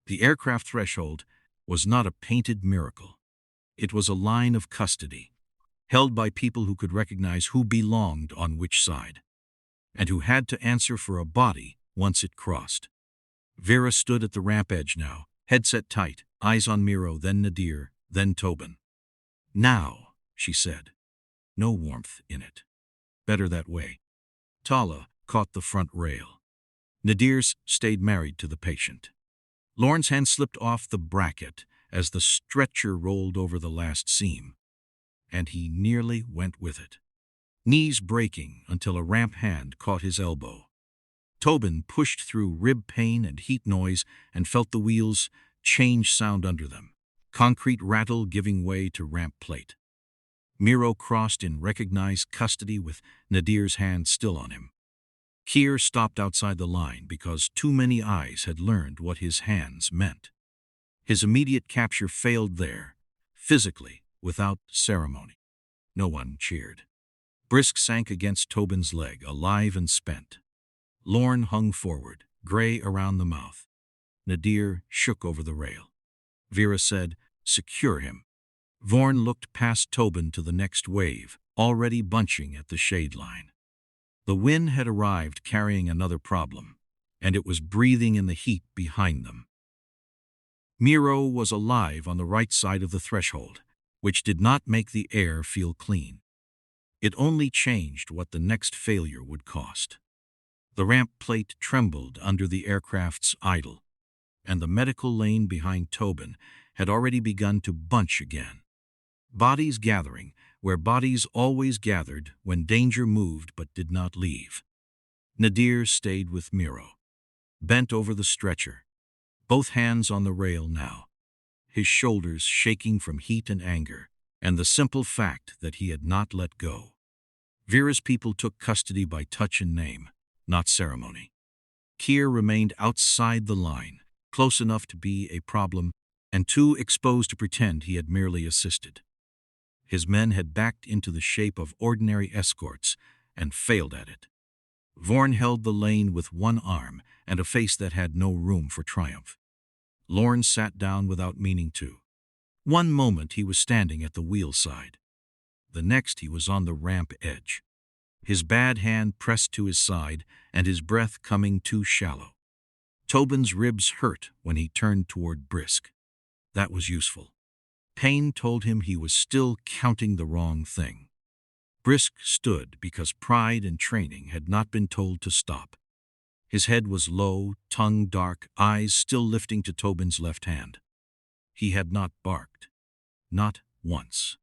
Speaker 1: The aircraft threshold was not a painted miracle. It was a line of custody, held by people who could recognize who belonged on which side, and who had to answer for a body once it crossed. Vera stood at the ramp edge now, headset tight, eyes on Miro, then Nadir, then Tobin. Now, she said. No warmth in it. Better that way. Tala caught the front rail. Nadir's stayed married to the patient. Lorne's hand slipped off the bracket as the stretcher rolled over the last seam, and he nearly went with it, knees breaking until a ramp hand caught his elbow. Tobin pushed through rib pain and heat noise and felt the wheels change sound under them, concrete rattle giving way to ramp plate. Miro crossed in recognized custody with Nadir's hand still on him. Kier stopped outside the line because too many eyes had learned what his hands meant. His immediate capture failed there, physically, without ceremony. No one cheered. Brisk sank against Tobin's leg, alive and spent. Lorne hung forward, gray around the mouth. Nadir shook over the rail. Vera said, "Secure him." Vaughn looked past Tobin to the next wave, already bunching at the shade line. The wind had arrived carrying another problem, and it was breathing in the heat behind them. Miro was alive on the right side of the threshold, which did not make the air feel clean. It only changed what the next failure would cost. The ramp plate trembled under the aircraft's idle, and the medical lane behind Tobin had already begun to bunch again. Bodies gathering where bodies always gathered when danger moved but did not leave. Nadir stayed with Miro, bent over the stretcher, both hands on the rail now, his shoulders shaking from heat and anger, and the simple fact that he had not let go. Vera's people took custody by touch and name, not ceremony. Kier remained outside the line, close enough to be a problem, and too exposed to pretend he had merely assisted. His men had backed into the shape of ordinary escorts and failed at it. Vaughn held the lane with one arm and a face that had no room for triumph. Lorne sat down without meaning to. One moment he was standing at the wheel side. The next he was on the ramp edge, his bad hand pressed to his side and his breath coming too shallow. Tobin's ribs hurt when he turned toward Brisk. That was useful. Pain told him he was still counting the wrong thing. Brisk stood because pride and training had not been told to stop. His head was low, tongue dark, eyes still lifting to Tobin's left hand. He had not barked. Not once.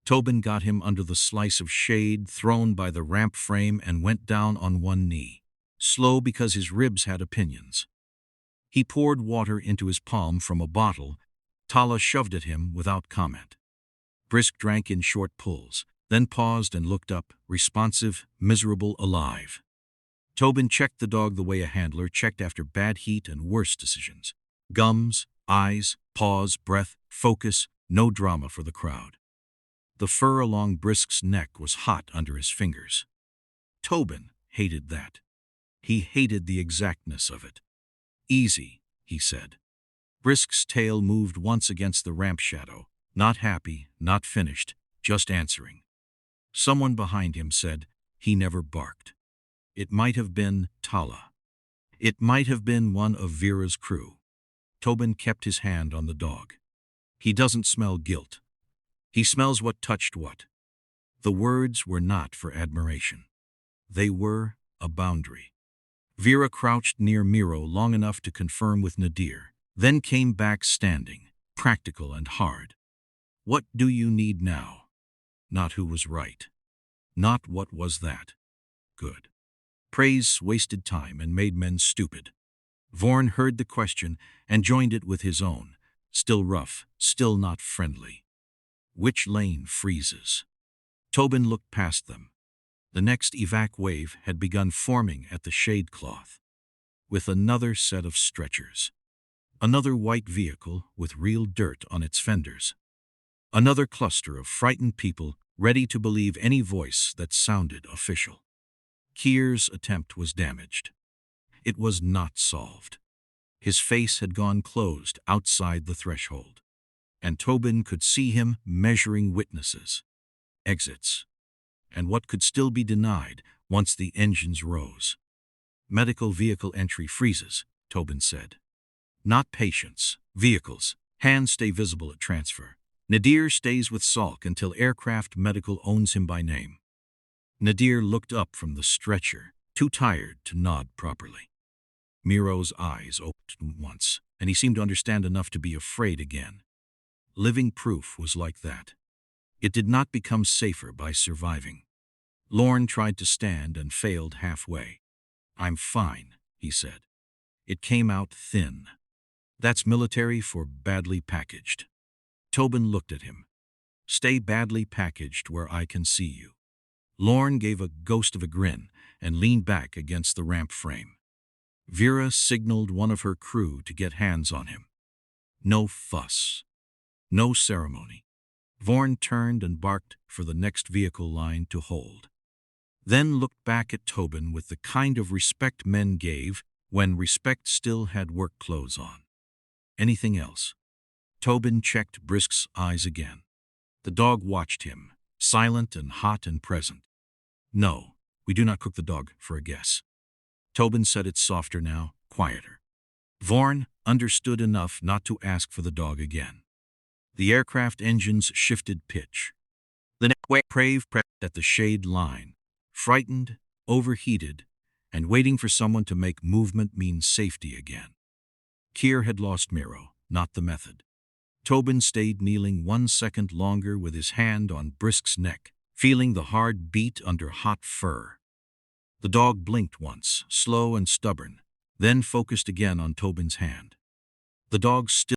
Speaker 1: Tobin got him under the slice of shade thrown by the ramp frame and went down on one knee, slow because his ribs had opinions. He poured water into his palm from a bottle Tala shoved at him without comment. Brisk drank in short pulls, then paused and looked up, responsive, miserable, alive. Tobin checked the dog the way a handler checked after bad heat and worse decisions. Gums, eyes, paws, breath, focus, no drama for the crowd. The fur along Brisk's neck was hot under his fingers. Tobin hated that. He hated the exactness of it. Easy, he said. Brisk's tail moved once against the ramp shadow, not happy, not finished, just answering. Someone behind him said, he never barked. It might have been Tala. It might have been one of Vera's crew. Tobin kept his hand on the dog. He doesn't smell guilt. He smells what touched what. The words were not for admiration. They were a boundary. Vera crouched near Miro long enough to confirm with Nadir, then came back standing, practical and hard. What do you need now? Not who was right. Not what was that. Good. Praise wasted time and made men stupid. Vaughn heard the question and joined it with his own, still rough, still not friendly. Which lane freezes? Tobin looked past them. The next evac wave had begun forming at the shade cloth, with another set of stretchers. Another white vehicle with real dirt on its fenders. Another cluster of frightened people ready to believe any voice that sounded official. Kier's attempt was damaged. It was not solved. His face had gone closed outside the threshold, and Tobin could see him measuring witnesses, exits, and what could still be denied once the engines rose. Medical vehicle entry freezes, Tobin said. Not patients, vehicles. Hands stay visible at transfer. Nadir stays with Salk until aircraft medical owns him by name. Nadir looked up from the stretcher, too tired to nod properly. Miro's eyes opened once, and he seemed to understand enough to be afraid again. Living proof was like that. It did not become safer by surviving. Lorne tried to stand and failed halfway. I'm fine, he said. It came out thin. That's military for badly packaged. Tobin looked at him. Stay badly packaged where I can see you. Lorne gave a ghost of a grin and leaned back against the ramp frame. Vera signaled one of her crew to get hands on him. No fuss. No ceremony. Vaughn turned and barked for the next vehicle line to hold. Then looked back at Tobin with the kind of respect men gave when respect still had work clothes on. Anything else? Tobin checked Brisk's eyes again. The dog watched him, silent and hot and present. No, we do not cook the dog for a guess. Tobin said it softer now, quieter. Vaughn understood enough not to ask for the dog again. The aircraft engines shifted pitch. The Prave pressed at the shade line, frightened, overheated, and waiting for someone to make movement mean safety again. Kier had lost Miro, not the method. Tobin stayed kneeling 1 second longer with his hand on Brisk's neck, feeling the hard beat under hot fur. The dog blinked once, slow and stubborn, then focused again on Tobin's hand. The dog still